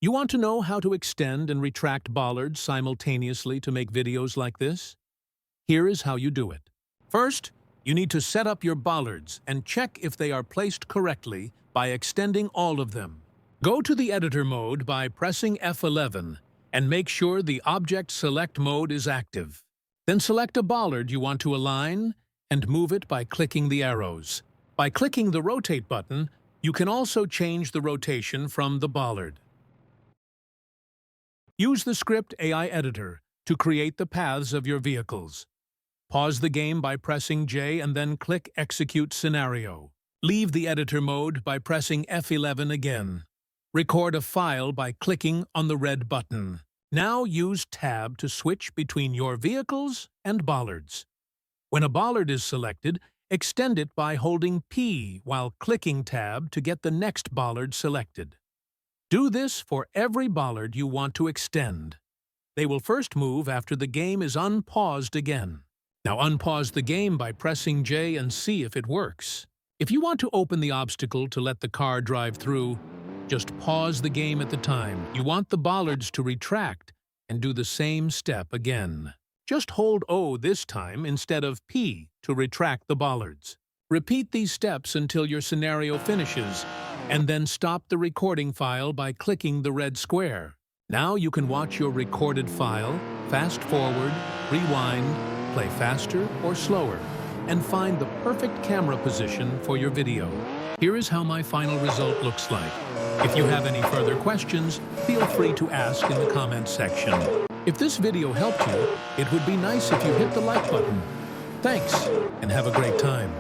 You want to know how to extend and retract bollards simultaneously to make videos like this? Here is how you do it. First, you need to set up your bollards and check if they are placed correctly by extending all of them. Go to the editor mode by pressing F11 and make sure the Object Select mode is active. Then select a bollard you want to align and move it by clicking the arrows. By clicking the Rotate button, you can also change the rotation from the bollard. Use the script AI editor to create the paths of your vehicles. Pause the game by pressing J and then click Execute Scenario. Leave the editor mode by pressing F11 again. Record a file by clicking on the red button. Now use Tab to switch between your vehicles and bollards. When a bollard is selected, extend it by holding P while clicking Tab to get the next bollard selected. Do this for every bollard you want to extend. They will first move after the game is unpaused again. Now unpause the game by pressing J and see if it works. If you want to open the obstacle to let the car drive through, just pause the game at the time. You want the bollards to retract and do the same step again. Just hold O this time instead of P to retract the bollards. Repeat these steps until your scenario finishes, and then stop the recording file by clicking the red square. Now you can watch your recorded file, fast forward, rewind, play faster or slower, and find the perfect camera position for your video. Here is how my final result looks like. If you have any further questions, feel free to ask in the comments section. If this video helped you, it would be nice if you hit the like button. Thanks, and have a great time.